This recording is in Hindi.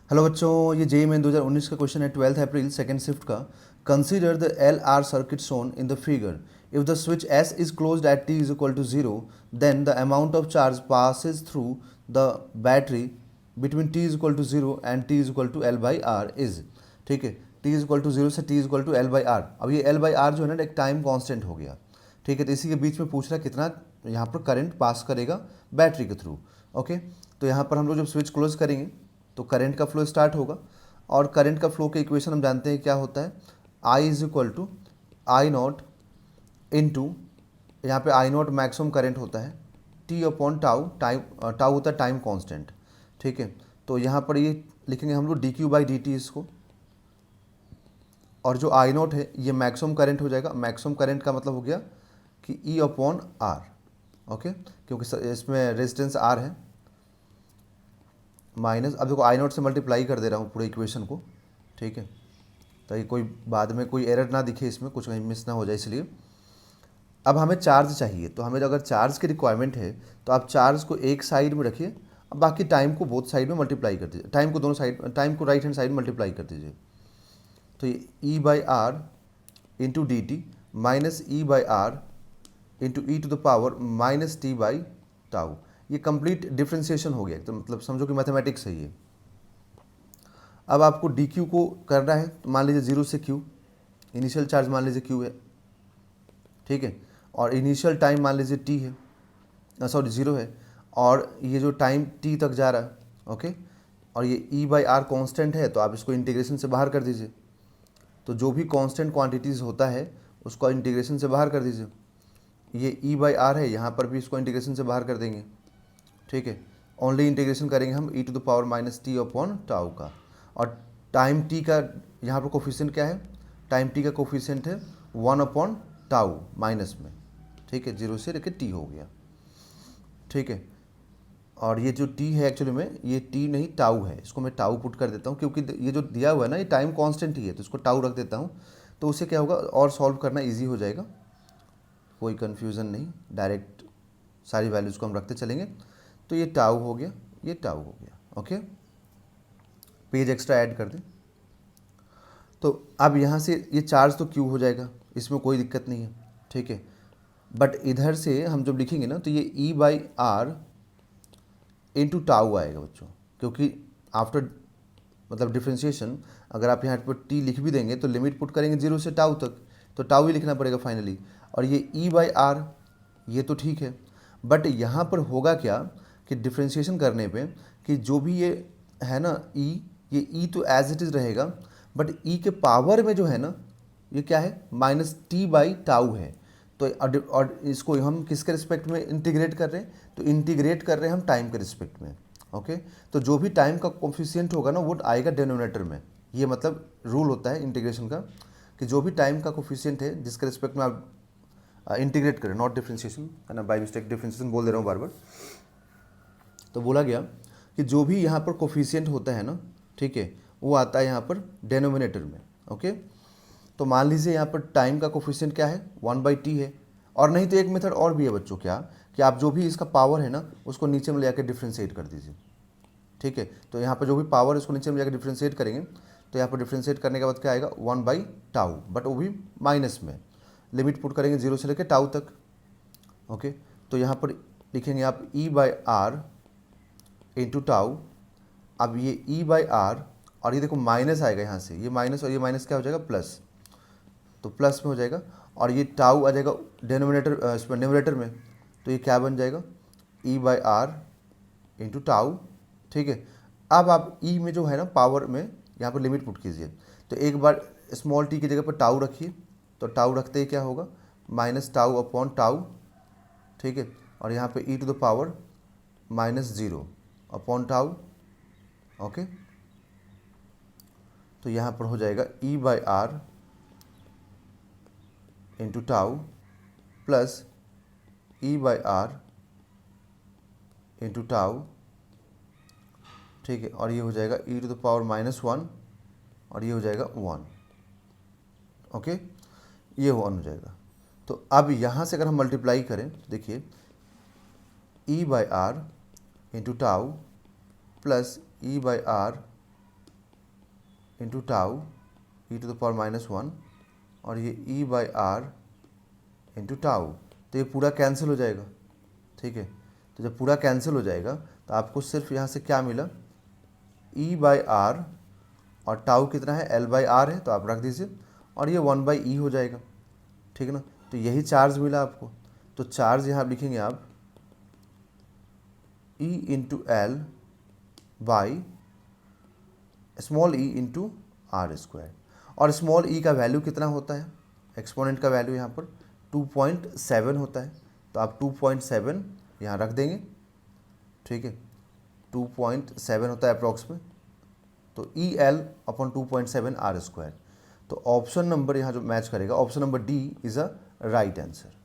हेलो बच्चों, ये जेई मेन 2019 का क्वेश्चन है 12 अप्रैल सेकेंड शिफ्ट का। Consider the L R circuit shown in the figure. If the switch S is closed at t is equal to zero, then the amount of charge passes through the battery between t is equal to zero and t is equal to L by R is. ठीक है, t is equal to zero से t is equal to L by R. अब ये एल बाई आर जो है ना एक टाइम कॉन्स्टेंट हो गया। ठीक है, तो इसी के बीच में पूछ रहा है कितना यहाँ पर करंट पास करेगा बैटरी के थ्रू। ओके, तो यहाँ पर हम लोग जब स्विच क्लोज करेंगे तो करंट का फ्लो स्टार्ट होगा, और करंट का फ्लो के इक्वेशन हम जानते हैं क्या होता है, I is equal to I naught into, यहाँ पे आई नॉट मैक्सिमम करंट होता है, टी अपॉन टाउ, टाउ होता है टाइम कांस्टेंट। ठीक है, तो यहाँ पर ये लिखेंगे हम लोग D Q by D T इसको, और जो आई नॉट है ये मैक्सिमम करंट हो जाएगा। मैक्सिमम करंट का मतलब हो गया कि ई अपॉन आर। ओके, क्योंकि इसमें रेजिस्टेंस आर है माइनस, अब देखो आई नॉट से मल्टीप्लाई कर दे रहा हूँ पूरे इक्वेशन को। ठीक है, ताकि कोई बाद में कोई एरर ना दिखे, इसमें कुछ कहीं मिस ना हो जाए, इसलिए अब हमें चार्ज चाहिए। तो हमें अगर चार्ज की रिक्वायरमेंट है तो आप चार्ज को एक साइड में रखिए, अब बाकी टाइम को बोथ साइड में मल्टीप्लाई कर दीजिए, टाइम को दोनों साइड, टाइम को राइट हैंड साइड में मल्टीप्लाई कर दीजिए। तो ये E by R into d t minus E by R into e to the power minus t by tau, ये कंप्लीट डिफ्रेंसिएशन हो गया। तो मतलब समझो कि मैथमेटिक्स है ये। अब आपको डी क्यू को करना है, तो मान लीजिए जीरो से क्यू, इनिशियल चार्ज मान लीजिए क्यू है। ठीक है, और इनिशियल टाइम मान लीजिए टी है, सॉरी जीरो है, और ये जो टाइम टी तक जा रहा है। ओके, और ये ई बाई आर कॉन्स्टेंट है, तो आप इसको इंटीग्रेशन से बाहर कर दीजिए। तो जो भी कांस्टेंट क्वांटिटीज़ होता है उसको इंटीग्रेशन से बाहर कर दीजिए। ये ई बाई आर है, यहाँ पर भी इसको इंटीग्रेशन से बाहर कर देंगे। ठीक है, ओनली इंटीग्रेशन करेंगे हम e to the power minus t upon tau का, और टाइम टी का यहाँ पर कोफिशिएंट क्या है, टाइम टी का कोफिशिएंट है 1 अपॉन टाउ माइनस में। ठीक है, जीरो से लेकर टी हो गया। ठीक है, और ये जो टी है एक्चुअली में ये टी नहीं टाउ है, इसको मैं टाउ पुट कर देता हूँ, क्योंकि ये जो दिया हुआ है ना ये टाइम कांस्टेंट ही है, तो इसको टाउ रख देता हूँ। तो उससे क्या होगा और सॉल्व करना इजी हो जाएगा, कोई कन्फ्यूज़न नहीं, डायरेक्ट सारी वैल्यूज़ को हम रखते चलेंगे। तो ये टाउ हो गया, ये टाउ हो गया। ओके, पेज एक्स्ट्रा ऐड कर दें। तो अब यहाँ से ये चार्ज तो क्यू हो जाएगा, इसमें कोई दिक्कत नहीं है। ठीक है, बट इधर से हम जब लिखेंगे ना तो ये E by R into tau आएगा बच्चों, क्योंकि आफ्टर मतलब डिफ्रेंशिएशन अगर आप यहाँ पर टी लिख भी देंगे तो लिमिट पुट करेंगे जीरो से टाउ तक, तो टाउ ही लिखना पड़ेगा फाइनली। और ये ई बाई आर ये तो ठीक है, बट यहाँ पर होगा क्या कि डिफ्रेंशिएशन करने पे कि जो भी ये है ना ई, ये ई तो एज इट इज़ रहेगा, बट ई के पावर में जो है ना ये क्या है माइनस टी बाई टाउ है। तो और इसको हम किसके रिस्पेक्ट में इंटीग्रेट कर रहे हैं, तो इंटीग्रेट कर रहे हैं हम टाइम के रिस्पेक्ट में। ओके, तो जो भी टाइम का कोफिशिएंट होगा ना वो आएगा डिनोमिनेटर में। ये मतलब रूल होता है इंटीग्रेशन का, कि जो भी टाइम का कोफिशिएंट है जिसके रिस्पेक्ट में आप इंटीग्रेट करें, नॉट डिफ्रेंशिएशन है ना, बाय मिस्टेक डिफ्रेंशिएशन बोल दे रहा हूँ बार बार। तो बोला गया कि जो भी यहाँ पर कोफिशिएंट होता है ना, ठीक है, वो आता है यहाँ पर डेनोमिनेटर में। ओके, तो मान लीजिए यहाँ पर टाइम का कोफिशिएंट क्या है 1/t है, और नहीं तो एक मेथड और भी है बच्चों, क्या कि आप जो भी इसका पावर है ना उसको नीचे में ले आकर डिफ्रेंशिएट कर दीजिए। ठीक है, तो यहाँ पर जो भी पावर है उसको नीचे में जाकर डिफ्रेंशिएट करेंगे, तो यहाँ पर डिफ्रेंशिएट करने के बाद क्या आएगा 1/टाउ, बट वो भी माइनस में, लिमिट पुट करेंगे जीरो से लेकर टाउ तक। ओके, तो यहाँ पर लिखेंगे आप ई बाई आर इंटू टाउ। अब ये ई बाई आर, और ये देखो माइनस आएगा यहाँ से, ये माइनस और ये माइनस क्या हो जाएगा प्लस, तो प्लस में हो जाएगा, और ये टाउ आ जाएगा डेनोमिनेटर इसमें न्यूमरेटर में, तो ये क्या बन जाएगा E by R into tau. ठीक है, अब आप ई में जो है ना पावर में यहाँ पर लिमिट पुट कीजिए, तो एक बार स्मॉल टी की जगह पर टाउ रखिए, तो टाउ रखते ही क्या होगा माइनस टाउ अपॉन टाउ। ठीक है, और यहाँ पे e to the power minus zero upon tau. Okay, तो यहाँ पर हो जाएगा E by R into tau plus E by R into tau. ठीक है, और ये हो जाएगा ई टू द पावर -1, और ये हो जाएगा 1। ओके, ये 1 हो जाएगा। तो अब यहाँ से अगर हम मल्टीप्लाई करें तो देखिए E by R into tau plus E by R into tau e to the power -1 और ये E by R into tau, तो ये पूरा कैंसिल हो जाएगा। ठीक है, तो जब पूरा कैंसिल हो जाएगा तो आपको सिर्फ यहाँ से क्या मिला, ई बाई आर, और टाउ कितना है, एल बाई आर है, तो आप रख दीजिए, और ये 1 बाई ई हो जाएगा। ठीक है ना, तो यही चार्ज मिला आपको। तो चार्ज यहाँ लिखेंगे आप E into L by small E into R square. और स्मॉल ई का वैल्यू कितना होता है, एक्सपोनेंट का वैल्यू यहाँ पर 2.7 होता है, तो आप 2.7 यहाँ रख देंगे। ठीक है, 2.7 होता है अप्रॉक्स में, तो E L upon 2.7 R square. तो ऑप्शन नंबर यहाँ जो मैच करेगा, option number D is a right answer.